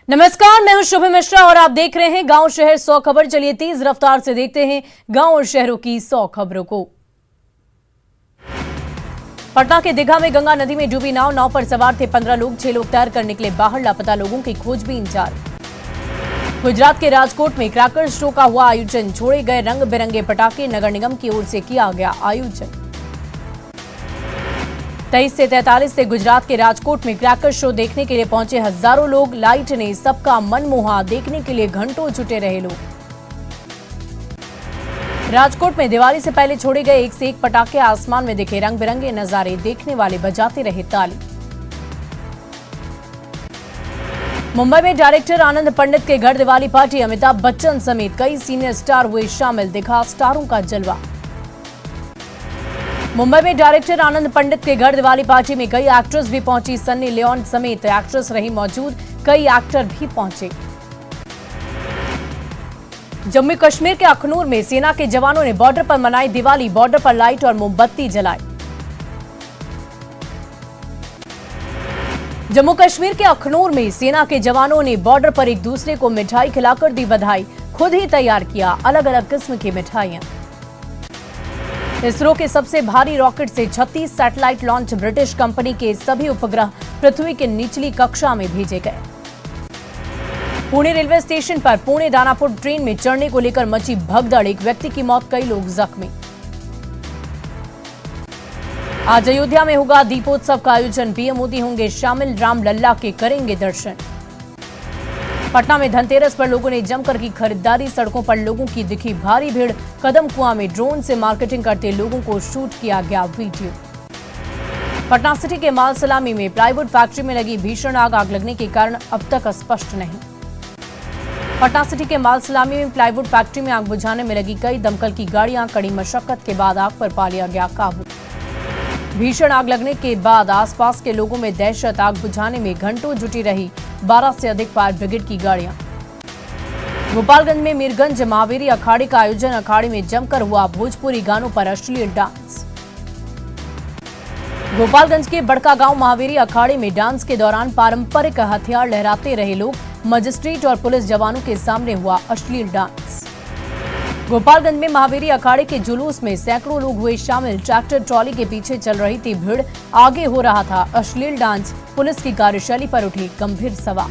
नमस्कार, मैं हूं शुभम मिश्रा और आप देख रहे हैं गांव शहर 100 खबर। चलिए तेज रफ्तार से देखते हैं गांव और शहरों की 100 खबरों को। पटना के दीघा में गंगा नदी में डूबी नाव पर सवार थे 15 लोग। 6 लोग तैर कर निकले बाहर। लापता लोगों की खोजबीन जारी। गुजरात के राजकोट में क्रैकर्स शो का हुआ आयोजन। छोड़े गए रंग बिरंगे पटाखे। नगर निगम की ओर से किया गया आयोजन। 23 से 43 से गुजरात के राजकोट में क्रैकर शो देखने के लिए पहुंचे हजारों लोग। लाइट ने सबका मन मोहा। देखने के लिए घंटों जुटे रहे लोग। राजकोट में दिवाली से पहले छोड़े गए एक से एक पटाखे। आसमान में दिखे रंग बिरंगे नजारे। देखने वाले बजाते रहे ताली। मुंबई में डायरेक्टर आनंद पंडित के घर दिवाली पार्टी। अमिताभ बच्चन समेत कई सीनियर स्टार हुए शामिल। दिखा स्टारों का जलवा। मुंबई में डायरेक्टर आनंद पंडित के घर दिवाली पार्टी में कई एक्ट्रेस भी पहुंची। सन्नी लियोन समेत एक्ट्रेस रही मौजूद। कई एक्टर भी पहुंचे। जम्मू कश्मीर के अखनूर में सेना के जवानों ने बॉर्डर पर मनाई दिवाली। बॉर्डर पर लाइट और मोमबत्ती जलाई। जम्मू कश्मीर के अखनूर में सेना के जवानों ने बॉर्डर पर एक दूसरे को मिठाई खिलाकर दी बधाई। खुद ही तैयार किया अलग अलग किस्म की मिठाइयां। इसरो के सबसे भारी रॉकेट से 36 सैटेलाइट लॉन्च। ब्रिटिश कंपनी के सभी उपग्रह पृथ्वी के निचली कक्षा में भेजे गए। पुणे रेलवे स्टेशन पर पुणे दानापुर ट्रेन में चढ़ने को लेकर मची भगदड़। एक व्यक्ति की मौत, कई लोग जख्मी। आज अयोध्या में होगा दीपोत्सव का आयोजन। पीएम मोदी होंगे शामिल। राम लल्ला के करेंगे दर्शन। पटना में धनतेरस पर लोगों ने जमकर की खरीदारी। सड़कों पर लोगों की दिखी भारी भीड़। कदम कुआं में ड्रोन से मार्केटिंग करते लोगों को शूट किया गया वीडियो। पटना सिटी के माल सलामी में प्लाईवुड फैक्ट्री में लगी भीषण आग। आग लगने के कारण अब तक स्पष्ट नहीं। पटना सिटी के माल सलामी में प्लाईवुड फैक्ट्री में आग बुझाने में लगी कई दमकल की गाड़ियां। कड़ी मशक्कत के बाद आग पर पा लिया गया काबू। भीषण आग लगने के बाद आसपास के लोगों में दहशत। आग बुझाने में घंटों जुटी रही 12 से अधिक फायर ब्रिगेड की गाड़ियां। गोपालगंज में मीरगंज महावीरी अखाड़े का आयोजन। अखाड़े में जमकर हुआ भोजपुरी गानों पर अश्लील डांस। गोपालगंज के बड़का गांव महावीरी अखाड़े में डांस के दौरान पारंपरिक हथियार लहराते रहे लोग। मजिस्ट्रेट और पुलिस जवानों के सामने हुआ अश्लील डांस। गोपालगंज में महावीरी अखाड़े के जुलूस में सैकड़ों लोग हुए शामिल। ट्रैक्टर ट्रॉली के पीछे चल रही थी भीड़। आगे हो रहा था अश्लील डांस। पुलिस की कार्यशैली पर उठी गंभीर सवाल।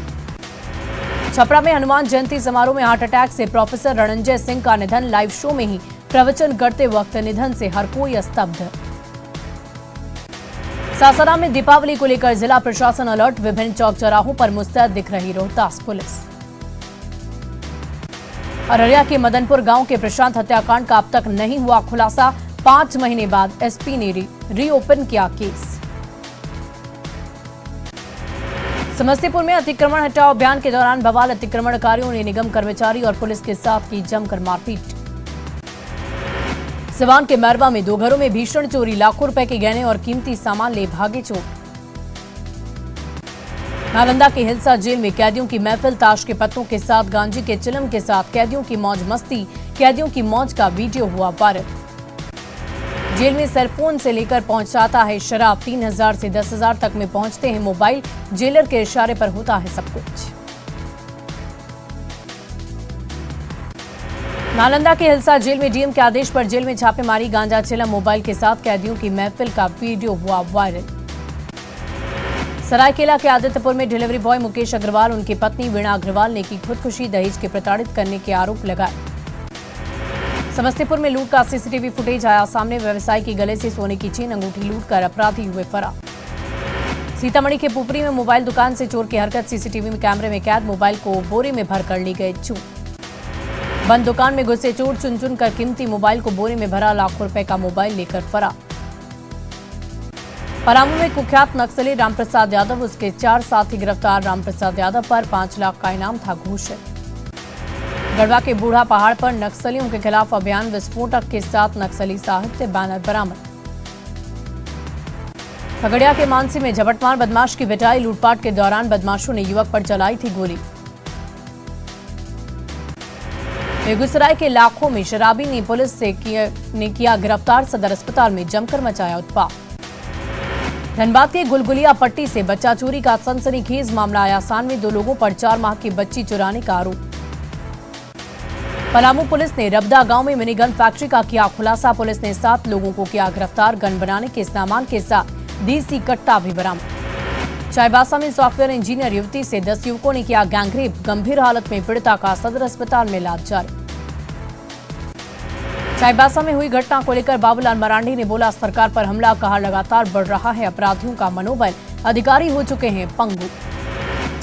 छपरा में हनुमान जयंती समारोह में हार्ट अटैक से प्रोफेसर रणंजय सिंह का निधन। लाइव शो में ही प्रवचन करते वक्त निधन से हर कोई स्तब्ध। सासाराम में दीपावली को लेकर जिला प्रशासन अलर्ट। विभिन्न चौक चौराहों पर मुस्तैद दिख रही रोहतास पुलिस। अररिया के मदनपुर गांव के प्रशांत हत्याकांड का अब तक नहीं हुआ खुलासा। 5 महीने बाद एसपी ने रीओपन किया केस। समस्तीपुर में अतिक्रमण हटाओ अभियान के दौरान बवाल। अतिक्रमणकारियों ने निगम कर्मचारी और पुलिस के साथ की जमकर मारपीट। सिवान के मैरवा में 2 घरों में भीषण चोरी। लाखों रुपए के गहने और कीमती सामान ले भागे चोर। नालंदा के हिलसा जेल में कैदियों की महफिल। ताश के पत्तों के साथ गांजे के चिलम के साथ कैदियों की मौज मस्ती। कैदियों की मौज का वीडियो हुआ वायरल। जेल में सेलफोन से लेकर पहुंचाता है शराब। 3000 से 10,000 तक में पहुंचते हैं मोबाइल। जेलर के इशारे पर होता है सब कुछ। नालंदा के हिलसा जेल में डीएम के आदेश पर जेल में छापेमारी। गांजा चिलम मोबाइल के साथ कैदियों की महफिल का वीडियो हुआ वायरल। सरायकेला के आदित्यपुर में डिलीवरी बॉय मुकेश अग्रवाल उनकी पत्नी वीणा अग्रवाल ने की खुदकुशी। दहेज के प्रताड़ित करने के आरोप लगाए। समस्तीपुर में लूट का सीसीटीवी फुटेज आया सामने। व्यवसायी की गले से सोने की चेन अंगूठी लूटकर अपराधी हुए फरार। सीतामढ़ी के पुपरी में मोबाइल दुकान से चोर की हरकत सीसीटीवी में कैमरे में कैद। मोबाइल को बोरे में भरकर ली गए चोर। बंद दुकान में घुसे चोर चुन चुन कर कीमती मोबाइल को बोरे में भरा। लाखों रुपए का मोबाइल लेकर फरार। पलामू में कुख्यात नक्सली रामप्रसाद यादव उसके 4 साथी गिरफ्तार। रामप्रसाद यादव पर 5 लाख का इनाम था घोषित। गढ़वा के बूढ़ा पहाड़ पर नक्सलियों के खिलाफ अभियान। विस्फोटक के साथ नक्सली साहित्य बैनर बरामद। खगड़िया के मानसी में झपटमार बदमाश की पिटाई। लूटपाट के दौरान बदमाशों ने युवक पर चलाई थी गोली। बेगूसराय के लाखों में शराबी ने पुलिस से किया गिरफ्तार। सदर अस्पताल में जमकर मचाया उत्पात। धनबाद के गुलगुलिया पट्टी से बच्चा चोरी का सनसनीखेज मामला आया सामने। 2 लोगों पर 4 माह की बच्ची चुराने का आरोप। पलामू पुलिस ने रबदा गांव में मिनी गन फैक्ट्री का किया खुलासा। पुलिस ने 7 लोगों को किया गिरफ्तार। गन बनाने के सामान के साथ देसी कट्टा भी बरामद। चाईबासा में सॉफ्टवेयर इंजीनियर युवती से 10 युवकों ने किया गैंगरेप। गंभीर हालत में पीड़िता का सदर अस्पताल में इलाज जारी। चाईबासा में हुई घटना को लेकर बाबूलाल मरांडी ने बोला, सरकार पर हमला। कहा, लगातार बढ़ रहा है अपराधियों का मनोबल, अधिकारी हो चुके हैं पंगु।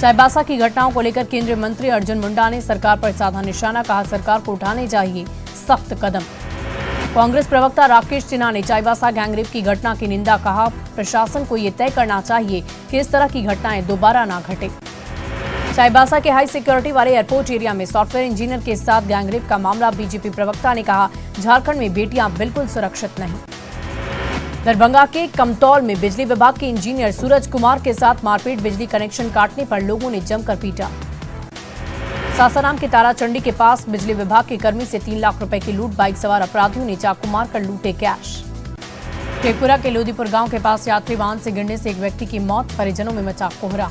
चाईबासा की घटनाओं को लेकर केंद्रीय मंत्री अर्जुन मुंडा ने सरकार पर साधा निशाना। कहा, सरकार को उठाने चाहिए सख्त कदम। कांग्रेस प्रवक्ता राकेश सिन्हा ने चाईबासा गैंगरेप की घटना की निंदा। कहा, प्रशासन को ये तय करना चाहिए कि इस तरह की घटनाएं दोबारा ना घटे। चाईबासा के हाई सिक्योरिटी वाले एयरपोर्ट एरिया में सॉफ्टवेयर इंजीनियर के साथ गैंगरेप का मामला। बीजेपी प्रवक्ता ने कहा, झारखंड में बेटियां बिल्कुल सुरक्षित नहीं। दरभंगा के कमतौल में बिजली विभाग के इंजीनियर सूरज कुमार के साथ मारपीट। बिजली कनेक्शन काटने पर लोगों ने जमकर पीटा। सासाराम के ताराचंडी के पास बिजली विभाग के कर्मी से 3 लाख रुपए की लूट। बाइक सवार अपराधियों ने चाकू मारकर लूटे कैश। शेखपुरा के लोदीपुर गांव के पास यात्री वाहन से गिरने से एक व्यक्ति की मौत। परिजनों में मचा कोहरा।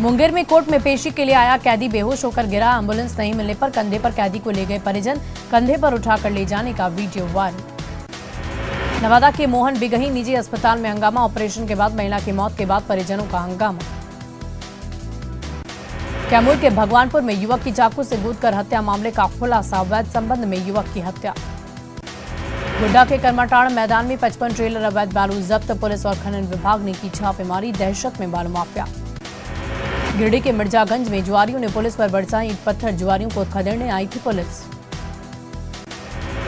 मुंगेर में कोर्ट में पेशी के लिए आया कैदी बेहोश होकर गिरा। एम्बुलेंस नहीं मिलने पर कंधे पर कैदी को ले गए परिजन। कंधे पर उठाकर ले जाने का वीडियो वायरल। नवादा के मोहन बिगही निजी अस्पताल में हंगामा। ऑपरेशन के बाद महिला की मौत के बाद परिजनों का हंगामा। कैमूर के भगवानपुर में युवक की चाकू से गूंथकर हत्या मामले का खुलासा। अवैध संबंध में युवक की हत्या। गुड्डा के कर्माटाड़ मैदान में 55 ट्रेलर अवैध बालू जब्त। पुलिस और खनन विभाग ने की छापेमारी। दहशत में बालू माफिया। गिरिडीह के मिर्जागंज में जुआरियों ने पुलिस पर बरसाए ईंट पत्थर। जुआरियों को खदेड़ने आई थी पुलिस।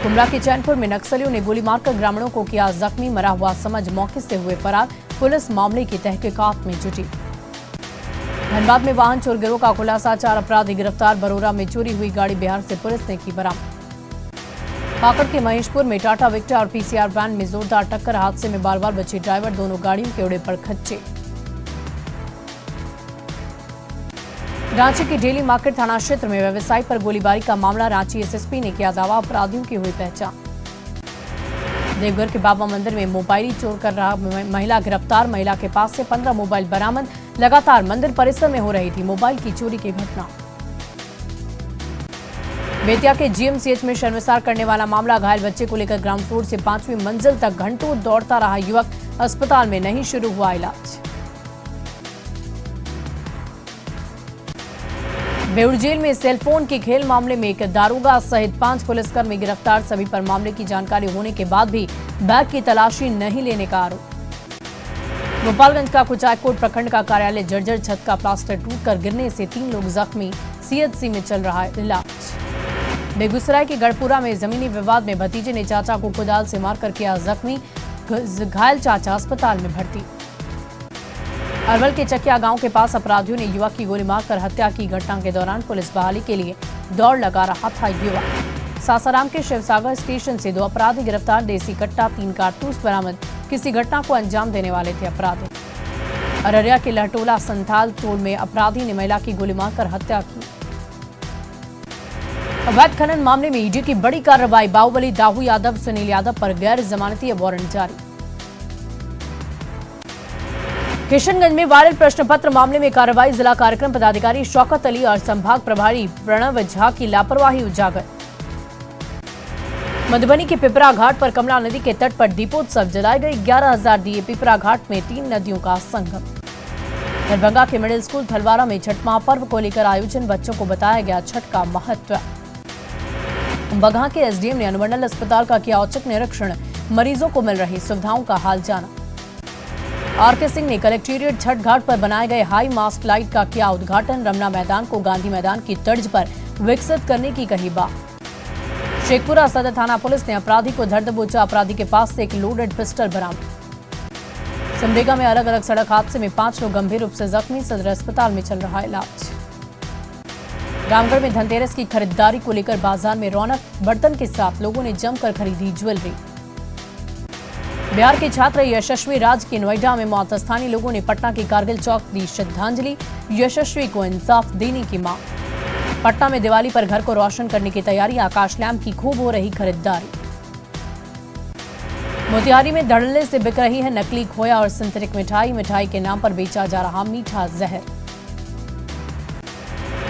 कुमरा के चैनपुर में नक्सलियों ने गोली मारकर ग्रामीणों को किया जख्मी। मरा हुआ समझ मौके से हुए फरार। पुलिस मामले की तहकीकात में जुटी। धनबाद में वाहन चोर गिरोह का खुलासा। 4 अपराधी गिरफ्तार। बरोरा में चोरी हुई गाड़ी बिहार से पुलिस ने की बरामद। पाकड़ के महेशपुर में टाटा विक्टर और पीसीआर वैन में जोरदार टक्कर। हादसे में बाल-बाल बचे ड्राइवर। दोनों गाड़ियों के उड़े पर खच्चे। रांची के डेली मार्केट थाना क्षेत्र में व्यवसायी पर गोलीबारी का मामला। रांची एसएसपी ने किया दावा, अपराधियों की हुई पहचान। देवघर के बाबा मंदिर में मोबाइल चोर कर रहा महिला गिरफ्तार। महिला के पास से 15 मोबाइल बरामद। लगातार मंदिर परिसर में हो रही थी मोबाइल की चोरी की घटना। बेतिया के जीएमसीएच में शर्मसार करने वाला मामला। घायल बच्चे को लेकर ग्राउंड फ्लोर से 5वीं मंजिल तक घंटों दौड़ता रहा युवक। अस्पताल में नहीं शुरू हुआ इलाज। बेउर जेल में सेलफोन के खेल मामले में एक दारोगा सहित 5 पुलिसकर्मी गिरफ्तार। सभी पर मामले की जानकारी होने के बाद भी बैग की तलाशी नहीं लेने का आरोप। गोपालगंज का कुचायकोट प्रखंड का कार्यालय जर्जर। छत का प्लास्टर टूटकर गिरने से 3 लोग जख्मी। सीएचसी में चल रहा है इलाज। बेगूसराय के गढ़पुरा में जमीनी विवाद में भतीजे ने चाचा को कुदाल से मारकर किया जख्मी। घायल चाचा अस्पताल में भर्ती। अरवल के चकिया गांव के पास अपराधियों ने युवक की गोली मारकर हत्या की। घटना के दौरान पुलिस बहाली के लिए दौड़ लगा रहा था युवक। सासाराम के शिवसागर स्टेशन से 2 अपराधी गिरफ्तार। देसी कट्टा 3 कारतूस बरामद। किसी घटना को अंजाम देने वाले थे अपराधी। अररिया के लहटोला संथाल तोड़ में अपराधी ने महिला की गोली मारकर हत्या की। अवैध खनन मामले में ईडी की बड़ी कार्रवाई। बाहुबली दाऊ यादव सुनील यादव पर गैर जमानती वारंट जारी। किशनगंज में वायरल प्रश्न पत्र मामले में कार्रवाई। जिला कार्यक्रम पदाधिकारी शौकत अली और संभाग प्रभारी प्रणव झा की लापरवाही उजागर। मधुबनी के पिपरा घाट पर कमला नदी के तट पर दीपोत्सव जलाए गए। 11,000 दिए। पिपरा घाट में 3 नदियों का संगम। दरभंगा के मिडिल स्कूल थलवारा में छठ महापर्व को लेकर आयोजन। बच्चों को बताया गया छठ का महत्व। बगहा के एसडीएम ने अनुमंडल अस्पताल का किया औचक निरीक्षण। मरीजों को मिल रही सुविधाओं का हाल जाना। आरके सिंह ने कलेक्टेरिएट छठ घाट पर बनाए गए हाई मास्ट लाइट का किया उद्घाटन। रमना मैदान को गांधी मैदान की तर्ज पर विकसित करने की कही बात। शेखपुरा सदर थाना पुलिस ने अपराधी को धर दबोचा। अपराधी के पास से एक लोडेड पिस्टल बरामद। सिमडेगा में अलग अलग सड़क हादसे में 5 लोग गंभीर रूप से जख्मी। सदर अस्पताल में चल रहा इलाज। रामगढ़ में धनतेरस की खरीदारी को लेकर बाजार में रौनक। बर्तन के साथ लोगों ने जमकर खरीदी ज्वेलरी। बिहार के छात्र यशस्वी राज की नोएडा में मौत। स्थानीय लोगों ने पटना के कारगिल चौक दी श्रद्धांजलि। यशस्वी को इंसाफ देने की मांग। पटना में दिवाली पर घर को रोशन करने की तैयारी, आकाश लैंप की खूब हो रही खरीदारी। मोतिहारी में धड़ल्ले से बिक रही है नकली खोया और सिंथेटिक मिठाई, मिठाई के नाम पर बेचा जा रहा मीठा जहर।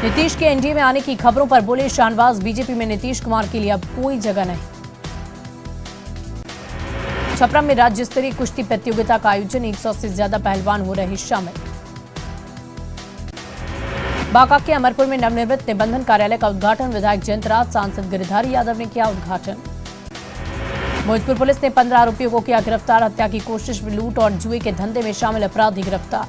नीतीश के एनडीए में आने की खबरों पर बोले शाहनवाज, बीजेपी में नीतीश कुमार के लिए अब कोई जगह नहीं। छपरा में राज्य स्तरीय कुश्ती प्रतियोगिता का आयोजन, 100 से ज्यादा पहलवान हो रहे शामिल। बांका के अमरपुर में नवनिर्मित निबंधन कार्यालय का उद्घाटन, विधायक जयंतराज, सांसद गिरिधारी यादव ने किया उद्घाटन। भोजपुर पुलिस ने 15 आरोपियों को किया गिरफ्तार, हत्या की कोशिश, लूट और जुए के धंधे में शामिल अपराधी गिरफ्तार।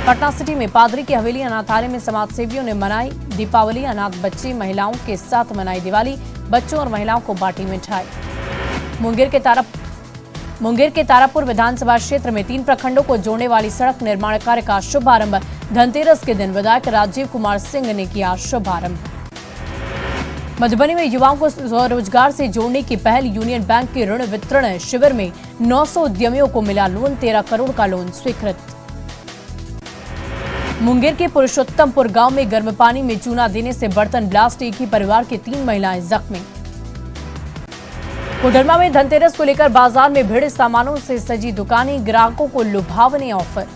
पटना सिटी में पादरी की हवेली अनाथालय में समाजसेवियों ने मनाई दीपावली, अनाथ बच्चे महिलाओं के साथ मनाई दिवाली, बच्चों और महिलाओं को बांटी मिठाई। मुंगेर के तारापुर विधानसभा क्षेत्र में 3 प्रखंडों को जोड़ने वाली सड़क निर्माण कार्य का शुभारंभ, धनतेरस के दिन विधायक राजीव कुमार सिंह ने किया शुभारंभ। मधुबनी में युवाओं को स्वरोजगार से जोड़ने की पहल, यूनियन बैंक के ऋण वितरण शिविर में 900 उद्यमियों को मिला लोन, 13 करोड़ का लोन स्वीकृत। मुंगेर के पुरुषोत्तमपुर गांव में गर्म पानी में चूना देने से बर्तन ब्लास्ट, एक ही परिवार की 3 महिलाएं जख्मी। कोडरमा में धनतेरस को लेकर बाजार में भीड़, सामानों से सजी दुकानें, ग्राहकों को लुभावने ऑफर।